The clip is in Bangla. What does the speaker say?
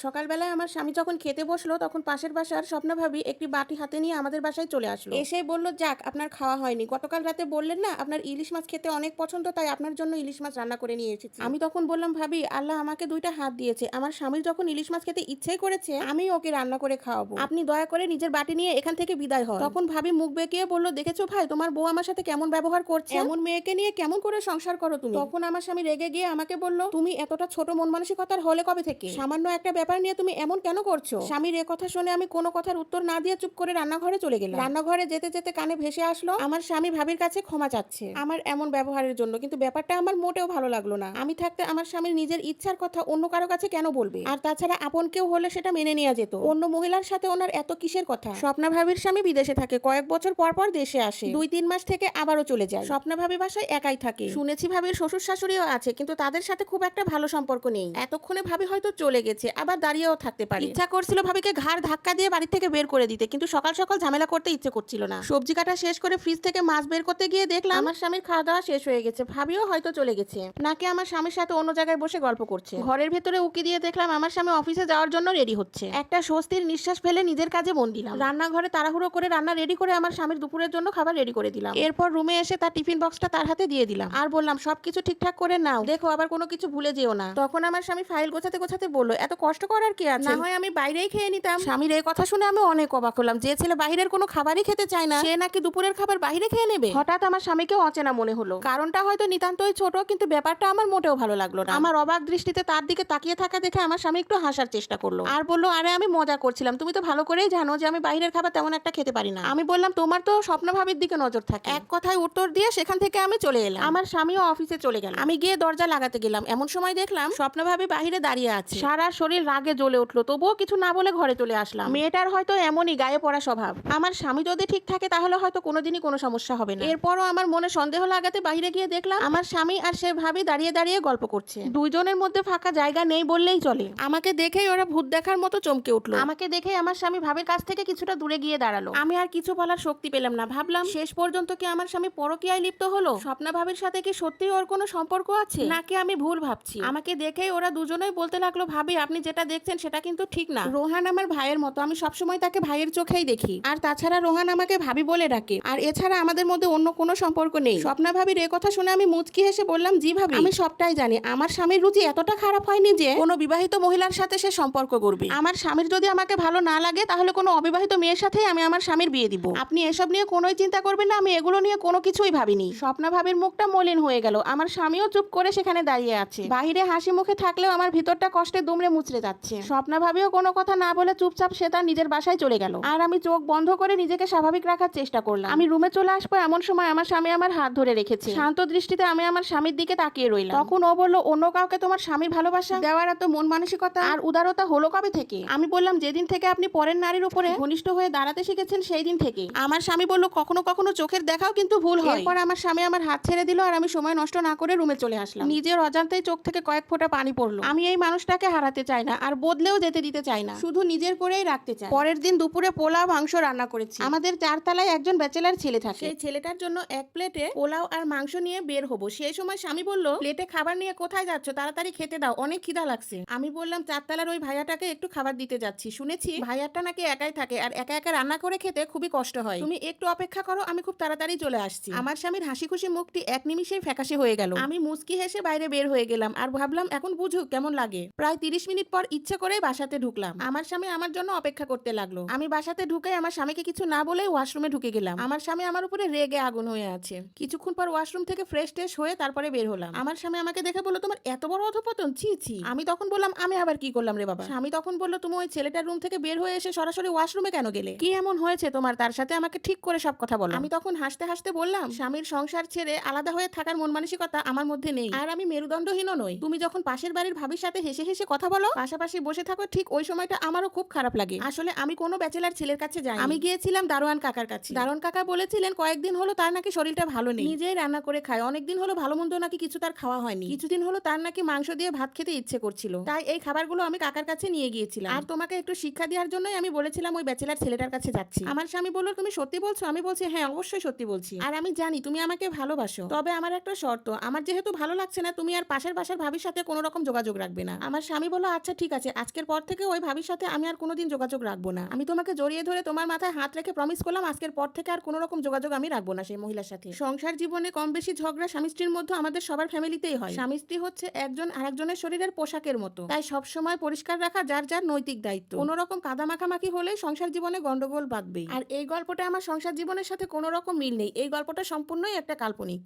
সকালবেলায় আমার স্বামী যখন খেতে বসলো তখন পাশের বাসার স্বপ্না ভাবি একটি বাটি হাতে নিয়ে আমাদের বাসায় চলে আসলো। এসেই বলল, যাক আপনার খাওয়া হয়নি, গতকাল রাতে বললেন না আপনার ইলিশ মাছ খেতে অনেক পছন্দ, তাই আপনার জন্য ইলিশ মাছ রান্না করে নিয়ে এসেছি। আমি তখন বললাম, ভাবি আল্লাহ আমাকে দুইটা হাত দিয়েছে, আমার স্বামীর যখন ইলিশ মাছ খেতে ইচ্ছেই করেছে আমি ওকে রান্না করে খাওয়াবো, আপনি দয়া করে নিজের বাটি নিয়ে এখান থেকে বিদায় হন। তখন ভাবি মুখ বেঁকিয়ে বলল, দেখেছো ভাই তোমার বউ আমার সাথে কেমন ব্যবহার করছে, এমন মেয়েকে নিয়ে কেমন করে সংসার করো তুমি। তখন আমার স্বামী রেগে গিয়ে আমাকে বলল, তুমি এতটা ছোট মন মানসিকতার হলে কবে থেকে, সামান্য একটা ব্যাপার নিয়ে তুমি এমন কেন করছো। স্বামীর এ কথা শুনে আমি কোনো কথার উত্তর না দিয়ে চুপ করে রান্নাঘরে চলে গেলাম। রান্নাঘরে যেতে যেতে কানে ভেসে আসলো আমার স্বামী ভাবির কাছে ক্ষমা চাচ্ছে আমার এমন ব্যবহারের জন্য, কিন্তু ব্যাপারটা আমার মোটেও ভালো লাগলো না। আমি থাকতে আমার স্বামীর নিজের ইচ্ছার কথা অন্য কারো কাছে কেন বলবে, আর তাছাড়া আপন কেউ হলে সেটা মেনে নেওয়া যেত, অন্য মহিলার সাথে ওনার এত কিসের কথা। স্বপ্না ভাবির স্বামী বিদেশে থাকে, কয়েক বছর পর পর দেশে আসে, 2-3 মাস থেকে আবারও চলে যায়। স্বপ্না ভাবি বাসায় একাই থাকে, শুনেছি ভাবির শ্বশুর শাশুড়িও আছে, কিন্তু তাদের সাথে খুব একটা ভালো সম্পর্ক নেই। এতক্ষণে ভাবি হয়তো চলে গেছে, আবার দাঁড়িয়েও থাকতে পারে। ইচ্ছা করছিল ভাবিকে ঘাড় ধাক্কা দিয়ে বাড়ি থেকে বের করে দিতে, কিন্তু সকাল সকাল ঝামেলা করতে ইচ্ছে করছিল না। সবজি কাটা শেষ করে ফ্রিজ থেকে মাছ বের করতে গিয়ে দেখলাম আমার স্বামীর খাওয়া দাওয়া শেষ হয়ে গেছে, ভাবিও হয়তো চলে গেছে, নাকি আমার স্বামীর সাথে অন্য জায়গায় বসে গল্প করছে। ঘরের ভেতরে উকি দিয়ে দেখলাম আমার স্বামী অফিসে যাওয়ার জন্য রেডি হচ্ছে। একটা স্বস্তির নিঃশ্বাস ফেলে নিজের কাজে মন দিলাম। রান্নাঘরে তাড়াহুড়ো করে রান্না রেডি করে আমার স্বামীর দুপুরের জন্য খাবার রেডি করে দিলাম। এরপর রুমে এসে তার টিফিন বক্সটা তার হাতে দিয়ে দিলাম, আর বললাম সবকিছু ঠিকঠাক করে নাও, দেখো আবার কোনো কিছু ভুলে যেও না। তখন আমার স্বামী ফাইল গোছাতে গোছাতে বলল, এত কষ্ট করার কি আছে, না হয় আমি বাইরেই খেয়ে নিতাম। স্বামীর এই কথা শুনে আমি অনেক অবাক হলাম, যে ছেলে বাইরের কোনো খাবারই খেতে চায় না সে নাকি দুপুরের খাবার বাইরে খেয়ে নেবে। হঠাৎ আমার স্বামীকে অচেনা মনে হলো, কারণটা হয়তো নিতান্তই ছোট, কিন্তু ব্যাপারটা আমার মোটেও ভালো লাগলো না। আমার অবাক দৃষ্টিতে তার দিকে তাকিয়ে থাকা দেখে আমার স্বামী একটু হাসার চেষ্টা করলো, আর বলল, আরে আমি মজা করছিলাম, তুমি তো ভালো করেই জানো যে আমি বাইরের খাবার তেমন একটা খেতে পারি না। আমি বললাম, তোমার তো স্বপ্ন ভাবির দিকে নজর থাকে। এক কথায় উত্তর দিয়ে সেখান থেকে আমি চলে এলাম। আমার স্বামীও অফিসে চলে গেল। আমি গিয়ে দরজা লাগাতে গেলাম, এমন সময় দেখলাম স্বপ্ন ভাবি বাহিরে দাঁড়িয়ে আছে। সারা শরীর রাগে জ্বলে উঠলো, তবুও কিছু না বলে ঘরে চলে আসলাম। মেয়েটার হয়তো এমনই গায়ে পড়া স্বভাব, আমার স্বামী যদি ঠিক থাকে তাহলে হয়তো কোনোদিনই কোনো সমস্যা হবে না। এরপরও আমার মনে সন্দেহ লাগাতে বাইরে গিয়ে দেখলাম আমার স্বামী আর সে ভাবি দাঁড়িয়ে দাঁড়িয়ে গল্প করছে। দুইজনের মধ্যে ফাঁকা জায়গা নেই বললেই চলে। আমাকে দেখেই ওরা ভূত দেখার মতো চমকে উঠলো। আমাকে দেখেই আমার স্বামী ভাবির কাছ থেকে কিছুটা দূরে গিয়ে দাঁড়ালো। আমি আর কিছু বলার শক্তি পেলাম না, ভাবলাম শেষ পর্যন্ত কি আমার স্বামী পরকীয়ায় লিপ্ত হলো, স্বপ্না ভাবির সাথে কি সত্যিই ওর কোনো সম্পর্ক আছে, নাকি আমি ভুল ভাবছি। আমাকে দেখেই ওরা দুজনেই বলতে লাগলো, ভাবি আপনি যেটা দেখছেন সেটা কিন্তু ঠিক না, রোহান আমার ভাইয়ের মতো, আমি সবসময় তাকে ভাইয়ের চোখেই দেখি, আর তাছাড়া রোহান আমাকে ভাবি বলে ডাকে, আর এছাড়া আমাদের মধ্যে অন্য কোনো সম্পর্ক নেই। স্বপ্না ভাবির এই কথা শুনে আমি মুচকি হেসে বললাম, জি ভাবি, আমি সবটাই জানি। আমার স্বামীর রুচি এতটা খারাপ হয়নি যে কোনো বিবাহিত মহিলার সাথে সে সম্পর্ক করবে। আমার স্বামীর যদি আমাকে ভালো না লাগে তাহলে কোনো অবিবাহিত মেয়ের সাথেই আমি আমার স্বামীর বিয়ে দিব। আপনি এসব নিয়ে কোনোই চিন্তা করবেন না, আমি এগুলো নিয়ে কোনো কিছুই ভাবিনি। স্বপ্না ভাবির মুখটা মলিন হয়ে গেল, আমার স্বামীও চুপ করে সেখানে দাঁড়িয়ে আছে। বাহিরে হাসি মুখে থাকলেও আমার ভিতরটা কষ্টে দুমড়ে মুচড়ে যাচ্ছে। স্বপ্না ভাবিও কোনো কথা না বলে চুপচাপ সে তার নিজের বাসায় চলে গেল, আর আমি চোখ বন্ধ করে নিজেকে স্বাভাবিক রাখার চেষ্টা করলাম। আমি রুমে চলে আসবো এমন সময় আমার স্বামী আমার হাত ধরে রেখেছে। শান্ত দৃষ্টিতে আমি আমার স্বামীর দিকে তাকিয়ে রইলাম। তখন ও বলল, অন্য কাউকে তোমার স্বামীর ভালোবাসা দেওয়ার এত মন মানসিকতা আর উদারতা হলো কবে থেকে? আমি বললাম, যেদিন থেকে আপনি পরের নারীর উপরে ঘনিষ্ঠ হয়ে দাঁড়াতে শিখেছেন সেই দিন থেকে। আমার স্বামী বলল, কখনো কখনো চোখের দেখাও কিন্তু ভুল হয়। এরপর আমার স্বামী আমার হাত ছেড়ে দিল, আর আমি সময় নষ্ট না করে রুমে চলে আসলাম। নিজের অজান্তেই চোখ থেকে কয়েক ফোঁটা পানি পড়লো। আমি এই মানুষটাকে হারাতে চাই না, আর বদলেও যেতে দিতে চাই না, শুধু নিজের করেই রাখতে চাই। পরের দিন দুপুরে পোলাও মাংস রান্না করেছি। আমাদের 4 তলায় একজন ব্যাচেলার ছেলে থাকে, সেই ছেলেটার জন্য এক প্লেটে পোলাও আর মাংস নিয়ে বের হবো। সেই সময় স্বামী বলল, প্লেটে খাবার নিয়ে কোথায় যাচ্ছ, তাড়াতাড়ি খেতে দাও, অনেক খিদা লাগছে। আমি বললাম, 4 তলার ওই ভাইয়াটাকে একটু খাবার দিতে যাচ্ছি, শুনেছি ভাইয়াটা নাকি একাই থাকে আর একা একা রান্না করে খেতে খুবই কষ্ট হয়, তুমি একটু অপেক্ষা করো, আমি খুব তাড়াতাড়ি চলে আসছি। আমার স্বামীর হাসি খুশি মুখটি এক নিমিষেই ফ্যাকাশে হয়ে গেল। আমি মুচকি হেসে বাইরে বের হয়ে গেলাম, আর ভাবলাম এখন বুঝুক কেমন লাগে। প্রায় 30 মিনিট পর ইচ্ছে করে বাসাতে ঢুকলাম। আমার স্বামী আমার জন্য অপেক্ষা করতে লাগলো। আমি বাসাতে ঢুকে আমার স্বামীকে কিছু না বলে ওয়াশরুমে ঢুকে গেলাম। আমার স্বামী আমার উপরে রেগে আগুন হয়ে আছে। কিছুক্ষণ পর ওয়াশরুম থেকে ফ্রেশ ট্রেশ হয়ে তারপরে বের হলাম। আমার স্বামী আমাকে দেখে বলল, তোমার এত বড় অধপতন, ছি ছি। আমি তখন বললাম, আমি আবার কি করলাম রে বাবা? স্বামী তখন বলল, তুমি ওই ছেলেটার রুম থেকে বের হয়ে এসে সরাসরি ওয়াশরুমে কেন গেলে? কি এমন হয়েছে তোমার তার সাথে, আমাকে ঠিক করে সব কথা বলো। আমি তখন হাসতে হাসতে বললাম, স্বামীর সংসার ছেড়ে আলাদা হয়ে থাকার মন মানসিকতা আমার মধ্যে নেই, আর আমি মেরুদণ্ডহীনও নই। তুমি যখন পাশের বাড়ির ভাবির সাথে হেসে হেসে কথা বলো, পাশাপাশি বসে থাকো, ঠিক ওই সময়টা আমারও খুব খারাপ লাগে। আসলে আমি কোনো ব্যাচেলার ছেলের কাছে যাই, আমি গিয়েছিলাম দারোয়ান কাকার কাছে। দারোয়ান কাকা বলেছিলেন কয়েকদিন হলো তার নাকি শরীরটা ভালো নেই, নিজেই রান্না করে খায়, অনেকদিন হলো ভালো মন্দ নাকি কিছু তার খাওয়া হয়নি, কিছুদিন হলো তার নাকি মাংস দিয়ে ভাত খেতে ইচ্ছে করছিল, তাই এই খাবারগুলো আমি কাকার কাছে নিয়ে গিয়েছিলাম। আর তোমাকে একটু শিক্ষা দেওয়ার জন্যই আমি বলেছিলাম ওই ব্যাচেলার ছেলেটার কাছে যাচ্ছি। আমার স্বামী বলল, তুমি সত্যি বলছো? আমি বলছি, হ্যাঁ অবশ্যই সত্যি বলছি, আর আমি জানি তুমি আমাকে ভালোবাসো, তবে আমার একটা শর্ত, আমার যেহেতু ভালো লাগছে না তুমি আর পাশের বাসার ভাবির সাথে কোনো রকম যোগাযোগ রাখবে না। আমার স্বামী বলল, আচ্ছা ঠিক ঠিক আছে, আজকের পর থেকে ওই ভাবির সাথে আমি আর কোনোদিন যোগাযোগ রাখবো না। আমি তোমাকে জড়িয়ে ধরে তোমার মাথায় হাত রেখে প্রমিস করলাম আজকের পর থেকে আর কোনো রকম যোগাযোগ আমি রাখবো না সেই মহিলার সাথে। সংসার জীবনে কম বেশি ঝগড়া স্বামী স্ত্রীর মধ্যে আমাদের সবার ফ্যামিলিতেই হয়। স্বামী স্ত্রী হচ্ছে একজন আরেকজনের শরীরের পোশাকের মতো, তাই সবসময় পরিষ্কার রাখা যার যার নৈতিক দায়িত্ব। কোনো রকম কাদা মাখামাখি হলেই সংসার জীবনে গন্ডগোল বাঁধবেই। আর এই গল্পটা আমার সংসার জীবনের সাথে কোনো রকম মিল নেই, এই গল্পটা সম্পূর্ণই একটা কাল্পনিক।